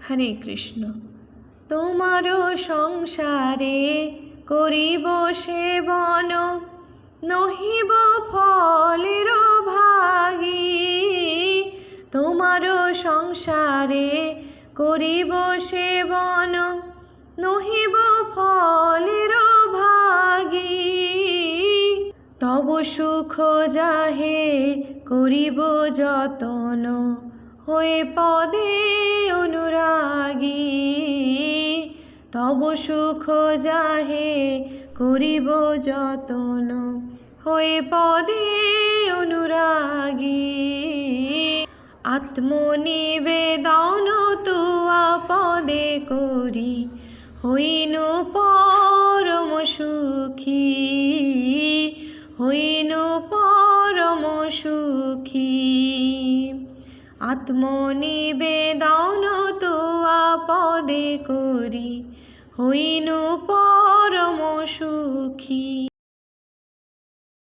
হরে কৃষ্ণ। তোমারও সংসারে করিব সেবন, নহিব ফলের ভাগী। তোমারও সংসারে করিব সেবন, নহিব ফলের ভাগী। তব সুখ যাহে করিব যতন, হয়ে পদে অনুরাগী। তব সুখ যাহে করিব যতন, হয়ে পদে অনুরাগী। আত্মনিবেদন তুয়া পদে করি, হইনু পরম সুখী। হইনু পরম সুখী। আত্মনিবেদন তুয়া পদে করি, হইনু পরম সুখী।